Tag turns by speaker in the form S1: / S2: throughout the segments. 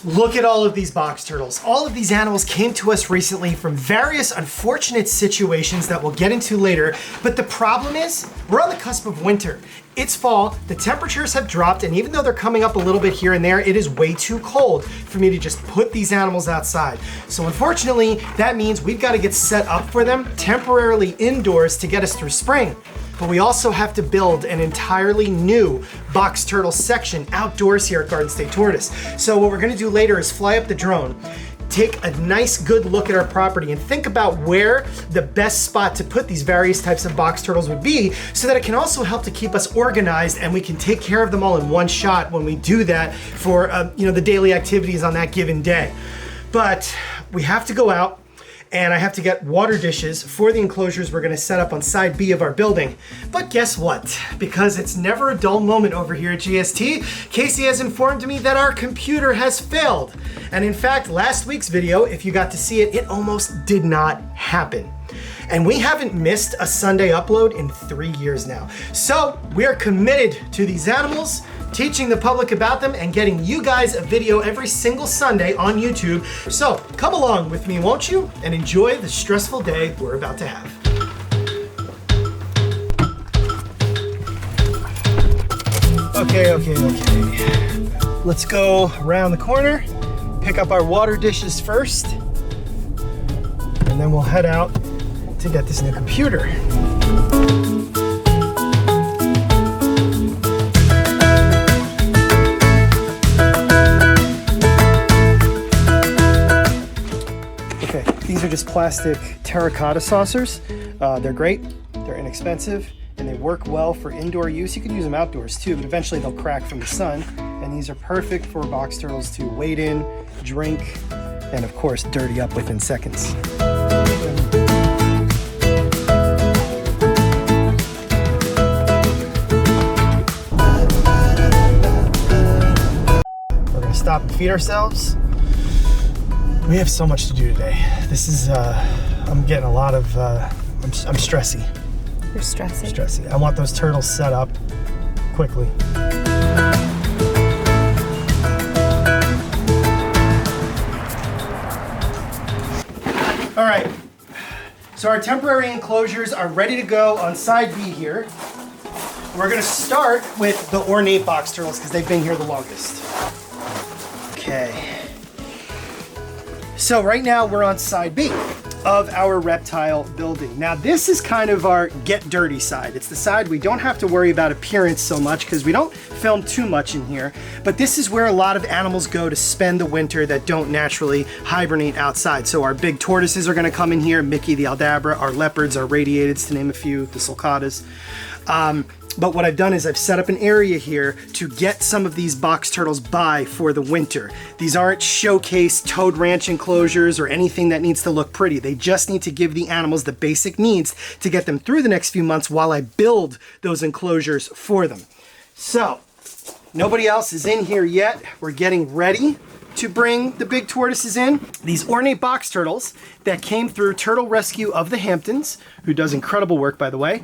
S1: Look at all of these box turtles. All of these animals came to us recently from various unfortunate situations that we'll get into later, but the problem is, we're on the cusp of winter. It's fall, the temperatures have dropped, and even though they're coming up a little bit here and there, it is way too cold for me to just put these animals outside. So unfortunately, that means we've got to get set up for them temporarily indoors to get us through spring. But we also have to build an entirely new box turtle section outdoors here at Garden State Tortoise. So what we're gonna do later is fly up the drone, take a nice good look at our property and think about where the best spot to put these various types of box turtles would be, so that it can also help to keep us organized and we can take care of them all in one shot when we do that for the daily activities on that given day. But we have to go out, and I have to get water dishes for the enclosures we're gonna set up on side B of our building. But guess what? Because it's never a dull moment over here at GST, Casey has informed me that our computer has failed. And in fact, last week's video, if you got to see it, it almost did not happen. And we haven't missed a Sunday upload in 3 years now. So we are committed to these animals, teaching the public about them, and getting you guys a video every single Sunday on YouTube. So come along with me, won't you? And enjoy the stressful day we're about to have. Okay. Let's go around the corner, pick up our water dishes first, and then we'll head out to get this new computer. These are just plastic terracotta saucers. They're great, they're inexpensive, and they work well for indoor use. You can use them outdoors too, but eventually they'll crack from the sun. And these are perfect for box turtles to wade in, drink, and of course, dirty up within seconds. We're gonna stop and feed ourselves. We have so much to do today. This is, I'm getting a lot of, I'm stressy.
S2: You're stressy?
S1: Stressy. I want those turtles set up quickly. All right, so our temporary enclosures are ready to go on side B here. We're gonna start with the ornate box turtles because they've been here the longest. Okay. So right now we're on side B of our reptile building. Now this is kind of our get dirty side. It's the side we don't have to worry about appearance so much because we don't film too much in here, but this is where a lot of animals go to spend the winter that don't naturally hibernate outside. So our big tortoises are gonna come in here, Mickey the Aldabra, our leopards, our radiateds, to name a few, the sulcatas. But what I've done is I've set up an area here to get some of these box turtles by for the winter. These aren't showcase Toad Ranch enclosures or anything that needs to look pretty. They just need to give the animals the basic needs to get them through the next few months while I build those enclosures for them. So, nobody else is in here yet. We're getting ready to bring the big tortoises in. These ornate box turtles that came through Turtle Rescue of the Hamptons, who does incredible work, by the way,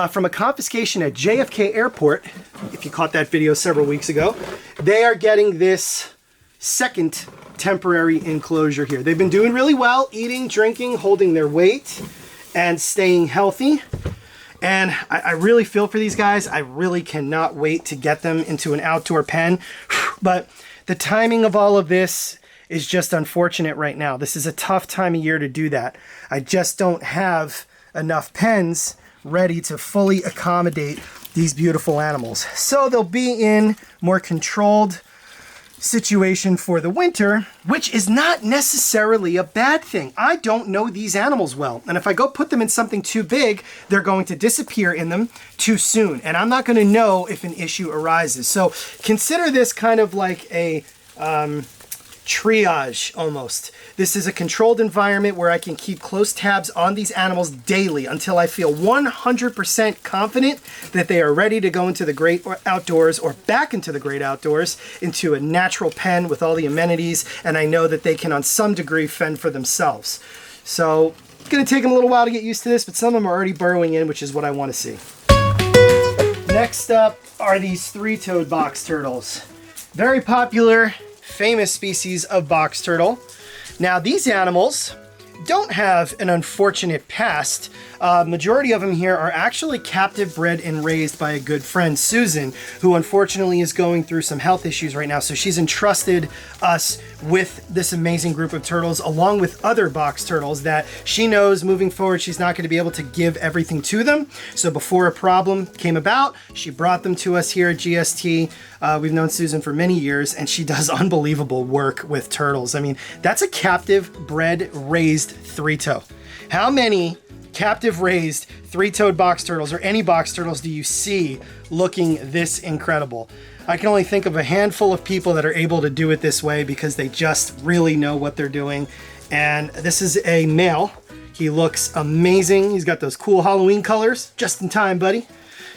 S1: from a confiscation at JFK Airport, if you caught that video several weeks ago, they are getting this second temporary enclosure here. They've been doing really well, eating, drinking, holding their weight, and staying healthy. And I really feel for these guys. I really cannot wait to get them into an outdoor pen. But the timing of all of this is just unfortunate right now. This is a tough time of year to do that. I just don't have enough pens ready to fully accommodate these beautiful animals. So they'll be in more controlled situation for the winter, which is not necessarily a bad thing. I don't know these animals well, and if I go put them in something too big, they're going to disappear in them too soon, and I'm not going to know if an issue arises. So consider this kind of like a triage almost. This is a controlled environment where I can keep close tabs on these animals daily until I feel 100% confident that they are ready to go into the great outdoors or back into the great outdoors, into a natural pen with all the amenities, and I know that they can on some degree fend for themselves. So it's going to take them a little while to get used to this, but some of them are already burrowing in, which is what I want to see. Next up are these three-toed box turtles. Very popular famous species of box turtle. Now these animals don't have an unfortunate past. Majority of them here are actually captive bred and raised by a good friend, Susan, who unfortunately is going through some health issues right now. So she's entrusted us with this amazing group of turtles, along with other box turtles that she knows moving forward she's not going to be able to give everything to them. So before a problem came about, she brought them to us here at GST. We've known Susan for many years, and she does unbelievable work with turtles. I mean, that's a captive bred raised three-toe. How many captive raised three-toed box turtles or any box turtles do you see looking this incredible? I can only think of a handful of people that are able to do it this way because they just really know what they're doing. And this is a male. He looks amazing. He's got those cool Halloween colors. Just in time, buddy.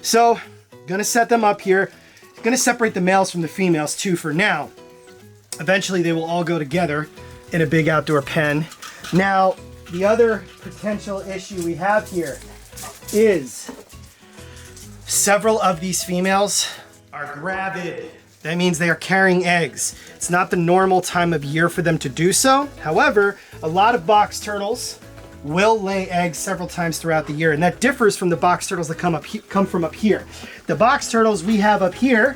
S1: So, gonna set them up here. Gonna separate the males from the females too for now. Eventually they will all go together in a big outdoor pen. Now, the other potential issue we have here is several of these females are gravid. That means they are carrying eggs. It's not the normal time of year for them to do so. However, a lot of box turtles will lay eggs several times throughout the year, and that differs from the box turtles that come from up here. The box turtles we have up here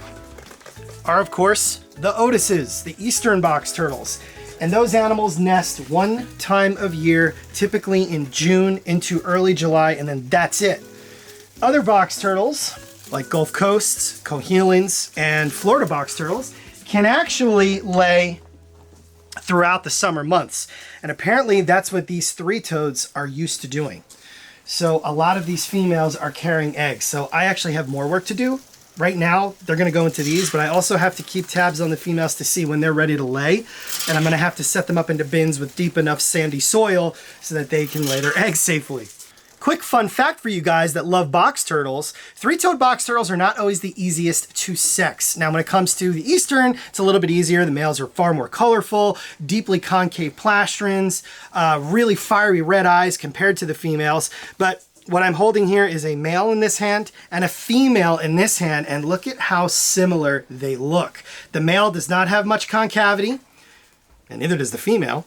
S1: are, of course, the Otises, the eastern box turtles. And those animals nest one time of year, typically in June into early July, and then that's it. Other box turtles, like Gulf Coasts, Cohelans, and Florida box turtles, can actually lay throughout the summer months. And apparently that's what these three-toads are used to doing. So a lot of these females are carrying eggs. So I actually have more work to do. Right now, they're gonna go into these, but I also have to keep tabs on the females to see when they're ready to lay. And I'm gonna have to set them up into bins with deep enough sandy soil so that they can lay their eggs safely. Quick fun fact for you guys that love box turtles, three-toed box turtles are not always the easiest to sex. Now when it comes to the eastern, it's a little bit easier. The males are far more colorful, deeply concave plastrons, really fiery red eyes compared to the females. But what I'm holding here is a male in this hand and a female in this hand, and look at how similar they look. The male does not have much concavity, and neither does the female.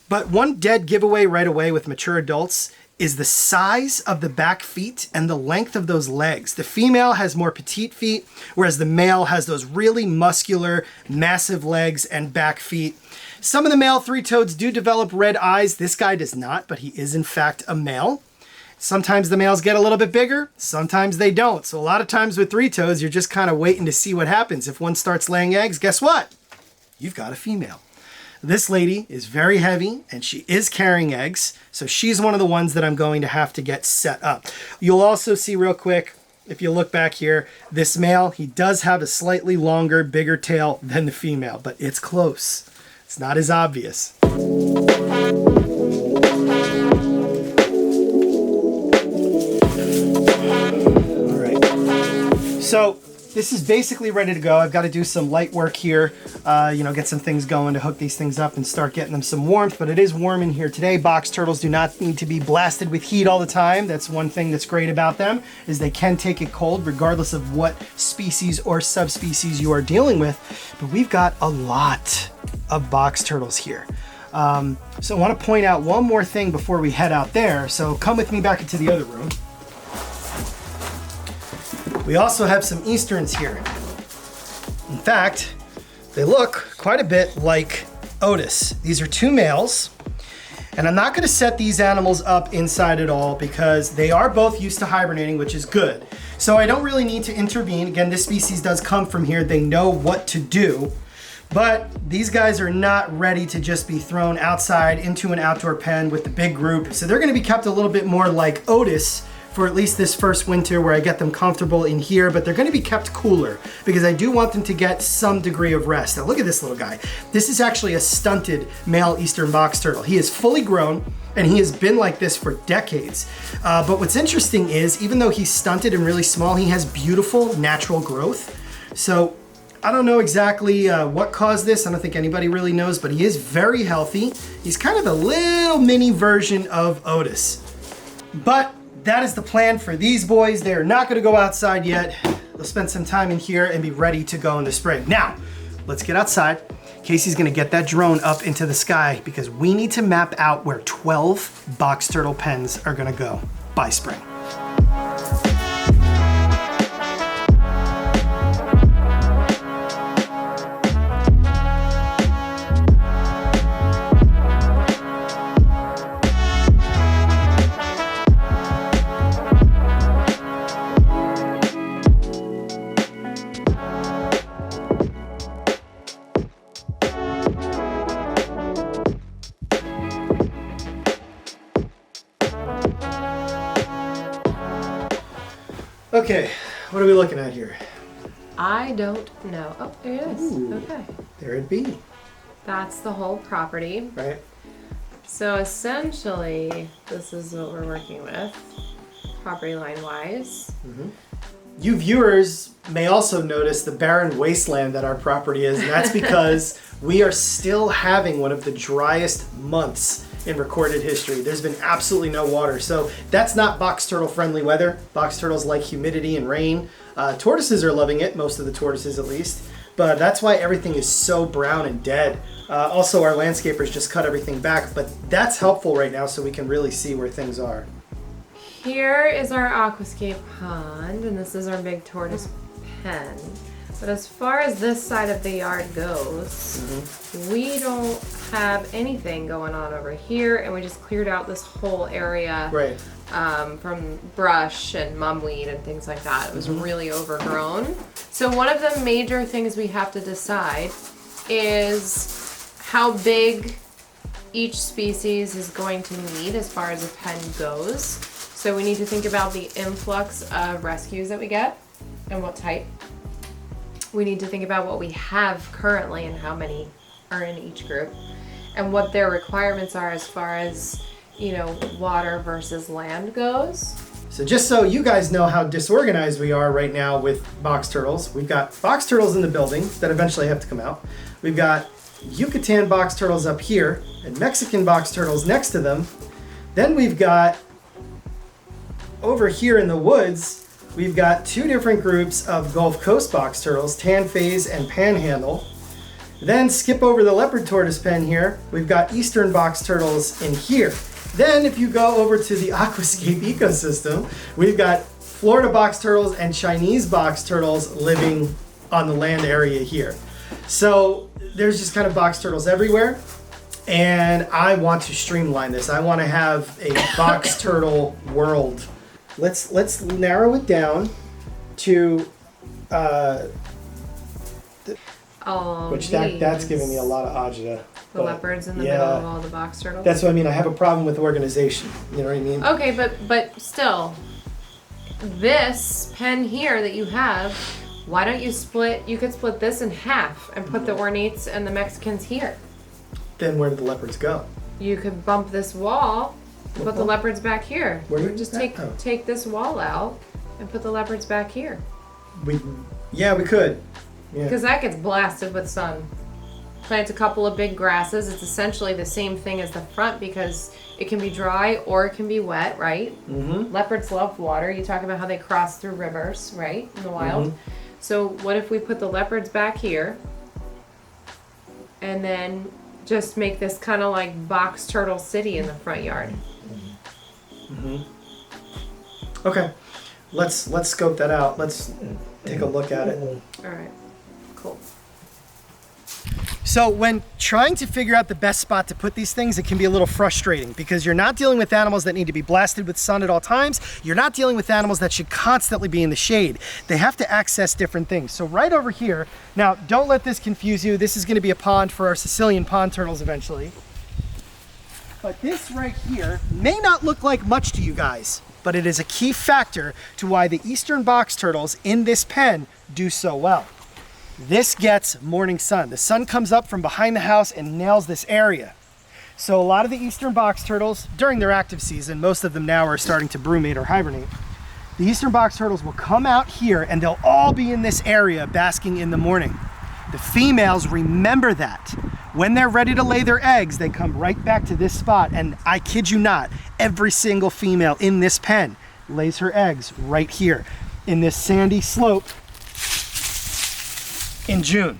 S1: But one dead giveaway right away with mature adults is the size of the back feet and the length of those legs. The female has more petite feet, whereas the male has those really muscular, massive legs and back feet. Some of the male three-toads do develop red eyes. This guy does not, but he is in fact a male. Sometimes the males get a little bit bigger, sometimes they don't. So a lot of times with three-toads, you're just kind of waiting to see what happens. If one starts laying eggs, guess what? You've got a female. This lady is very heavy and she is carrying eggs. So she's one of the ones that I'm going to have to get set up. You'll also see real quick, if you look back here, this male, he does have a slightly longer, bigger tail than the female, but it's close. It's not as obvious. So this is basically ready to go. I've got to do some light work here, get some things going to hook these things up and start getting them some warmth, but it is warm in here today. Box turtles do not need to be blasted with heat all the time. That's one thing that's great about them, is they can take it cold regardless of what species or subspecies you are dealing with. But we've got a lot of box turtles here. So I want to point out one more thing before we head out there. So come with me back into the other room. We also have some easterns here. In fact, they look quite a bit like Otis. These are two males, and I'm not gonna set these animals up inside at all because they are both used to hibernating, which is good. So I don't really need to intervene. Again, this species does come from here. They know what to do, but these guys are not ready to just be thrown outside into an outdoor pen with the big group. So they're gonna be kept a little bit more like Otis for at least this first winter, where I get them comfortable in here, but they're gonna be kept cooler because I do want them to get some degree of rest. Now look at this little guy. This is actually a stunted male eastern box turtle. He is fully grown and he has been like this for decades. But what's interesting is, even though he's stunted and really small, he has beautiful natural growth. So I don't know exactly what caused this. I don't think anybody really knows, but he is very healthy. He's kind of a little mini version of Otis. But that is the plan for these boys. They are not gonna go outside yet. They'll spend some time in here and be ready to go in the spring. Now, let's get outside. Casey's gonna get that drone up into the sky because we need to map out where 12 box turtle pens are gonna go by spring. Okay, what are we looking at here?
S2: I don't know. Oh, there it is.
S1: Ooh,
S2: okay.
S1: There it be.
S2: That's the whole property.
S1: Right.
S2: So essentially, this is what we're working with, property line wise.
S1: Mm-hmm. You viewers may also notice the barren wasteland that our property is, and that's because we are still having one of the driest months in recorded history. There's been absolutely no water. So that's not box turtle friendly weather. Box turtles like humidity and rain. Tortoises are loving it, most of the tortoises at least. But that's why everything is so brown and dead. Also, our landscapers just cut everything back, but that's helpful right now so we can really see where things are.
S2: Here is our aquascape pond, and this is our big tortoise pen. But as far as this side of the yard goes, we don't have anything going on over here, and we just cleared out this whole area
S1: Right.
S2: From brush and mumweed and things like that. It was really overgrown. So one of the major things we have to decide is how big each species is going to need as far as a pen goes. So we need to think about the influx of rescues that we get and what type. We need to think about what we have currently and how many are in each group and what their requirements are as far as, you know, water versus land goes.
S1: So just so you guys know how disorganized we are right now with box turtles, we've got box turtles in the building that eventually have to come out. We've got Yucatan box turtles up here and Mexican box turtles next to them. Then we've got over here in the woods, we've got two different groups of Gulf Coast box turtles, tan phase and panhandle. Then skip over the leopard tortoise pen here. We've got eastern box turtles in here. Then if you go over to the aquascape ecosystem, we've got Florida box turtles and Chinese box turtles living on the land area here. So there's just kind of box turtles everywhere. And I want to streamline this. I want to have a box turtle world. Let's narrow it down to which that's giving me a lot of agita.
S2: The leopards in the middle of all the box turtles.
S1: That's what I mean. I have a problem with organization. You know what I mean?
S2: Okay, but still, this pen here that you have, why don't you split? You could split this in half and put the ornates and the Mexicans here.
S1: Then where did the leopards go?
S2: You could bump this wall and put the leopards back here.
S1: Where
S2: You
S1: did
S2: just
S1: that
S2: take this wall out and put the leopards back here.
S1: We could. Yeah.
S2: Because that gets blasted with sun. Plant a couple of big grasses. It's essentially the same thing as the front because it can be dry or it can be wet, right?
S1: Mm-hmm.
S2: Leopards love water. You talk about how they cross through rivers, right, in the wild.
S1: Mm-hmm.
S2: So what if we put the leopards back here and then just make this kind of like box turtle city in the front yard?
S1: Mm-hmm. Okay, let's scope that out. Let's take a look at it.
S2: All right, cool.
S1: So when trying to figure out the best spot to put these things, it can be a little frustrating because you're not dealing with animals that need to be blasted with sun at all times. You're not dealing with animals that should constantly be in the shade. They have to access different things. So right over here, now don't let this confuse you. This is going to be a pond for our Sicilian pond turtles eventually. But this right here may not look like much to you guys, but it is a key factor to why the eastern box turtles in this pen do so well. This gets morning sun. The sun comes up from behind the house and nails this area. So a lot of the eastern box turtles, during their active season, most of them now are starting to brumate or hibernate. The eastern box turtles will come out here and they'll all be in this area basking in the morning. The females remember that. When they're ready to lay their eggs, they come right back to this spot. And I kid you not, every single female in this pen lays her eggs right here in this sandy slope in June.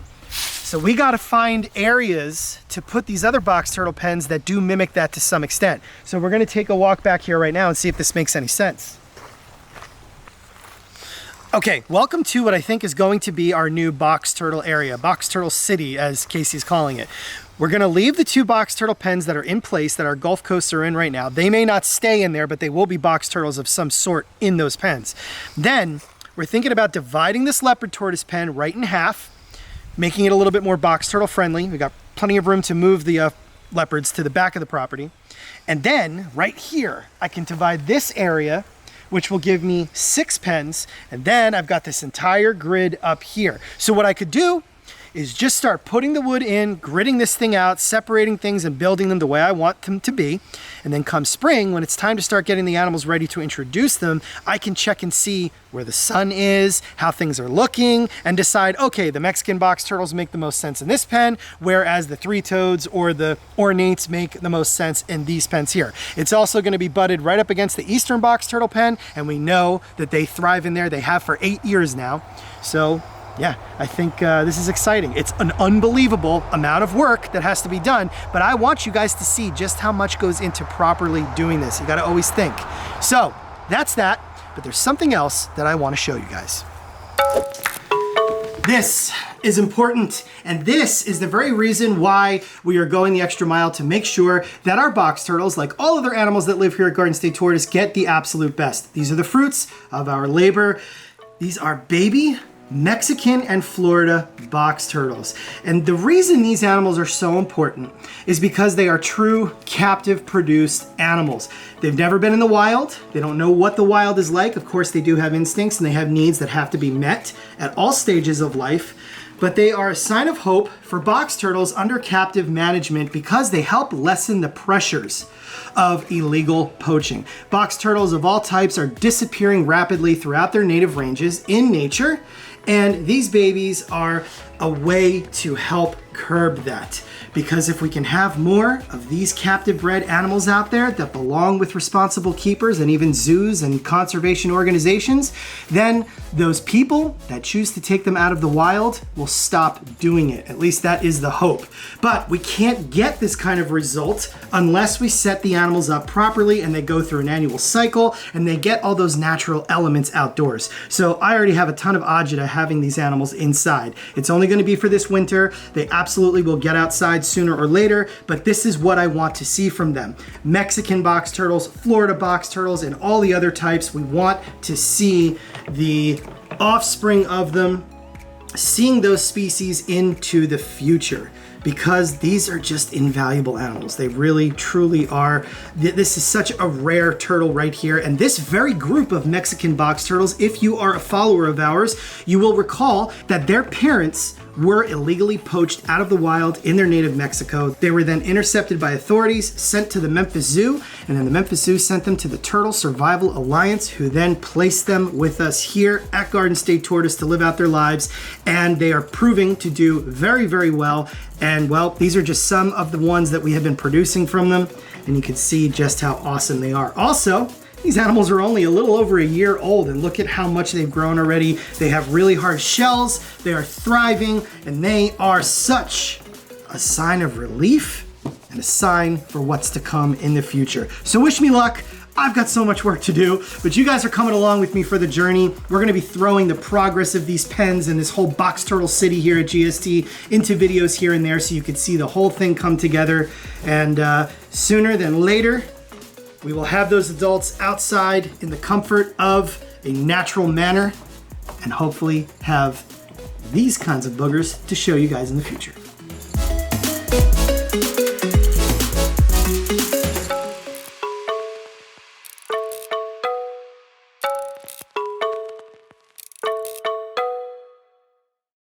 S1: So we gotta find areas to put these other box turtle pens that do mimic that to some extent. So we're gonna take a walk back here right now and see if this makes any sense. Okay, welcome to what I think is going to be our new box turtle area, box turtle city as Casey's calling it. We're gonna leave the 2 box turtle pens that are in place that our Gulf Coasts are in right now. They may not stay in there, but they will be box turtles of some sort in those pens. Then we're thinking about dividing this leopard tortoise pen right in half, making it a little bit more box turtle friendly. We got plenty of room to move the leopards to the back of the property. And then right here, I can divide this area, which will give me 6 pens. And then I've got this entire grid up here. So what I could do is just start putting the wood in, gridding this thing out, separating things and building them the way I want them to be. And then come spring, when it's time to start getting the animals ready to introduce them, I can check and see where the sun is, how things are looking, and decide, okay, the Mexican box turtles make the most sense in this pen, whereas the 3-toads or the ornates make the most sense in these pens here. It's also gonna be butted right up against the Eastern box turtle pen, and we know that they thrive in there. They have for 8 years now. So yeah, I think this is exciting. It's an unbelievable amount of work that has to be done, but I want you guys to see just how much goes into properly doing this. You gotta always think. So that's that, but there's something else that I wanna show you guys. This is important, and this is the very reason why we are going the extra mile to make sure that our box turtles, like all other animals that live here at Garden State Tortoise, get the absolute best. These are the fruits of our labor. These are baby Mexican and Florida box turtles. And the reason these animals are so important is because they are true captive produced animals. They've never been in the wild. They don't know what the wild is like. Of course, they do have instincts and they have needs that have to be met at all stages of life. But they are a sign of hope for box turtles under captive management because they help lessen the pressures of illegal poaching. Box turtles of all types are disappearing rapidly throughout their native ranges in nature, and these babies are a way to help curb that. Because if we can have more of these captive bred animals out there that belong with responsible keepers and even zoos and conservation organizations, then those people that choose to take them out of the wild will stop doing it. At least that is the hope. But we can't get this kind of result unless we set the animals up properly and they go through an annual cycle and they get all those natural elements outdoors. So I already have a ton of agita having these animals inside. It's only going to be for this winter. They absolutely will get outside sooner or later, but this is what I want to see from them. Mexican box turtles, Florida box turtles, and all the other types. We want to see the offspring of them, seeing those species into the future, because these are just invaluable animals. They really, truly are. This is such a rare turtle right here. And this very group of Mexican box turtles, if you are a follower of ours, you will recall that their parents were illegally poached out of the wild in their native Mexico. They were then intercepted by authorities, sent to the Memphis Zoo, and then the Memphis Zoo sent them to the Turtle Survival Alliance, who then placed them with us here at Garden State Tortoise to live out their lives. And they are proving to do very, very well. And well, these are just some of the ones that we have been producing from them, and you can see just how awesome they are. Also, these animals are only a little over a year old, and look at how much they've grown already. They have really hard shells, they are thriving, and they are such a sign of relief and a sign for what's to come in the future. So wish me luck. I've got so much work to do, but you guys are coming along with me for the journey. We're gonna be throwing the progress of these pens and this whole box turtle city here at GST into videos here and there so you can see the whole thing come together. And sooner than later, we will have those adults outside in the comfort of a natural manner and hopefully have these kinds of boogers to show you guys in the future.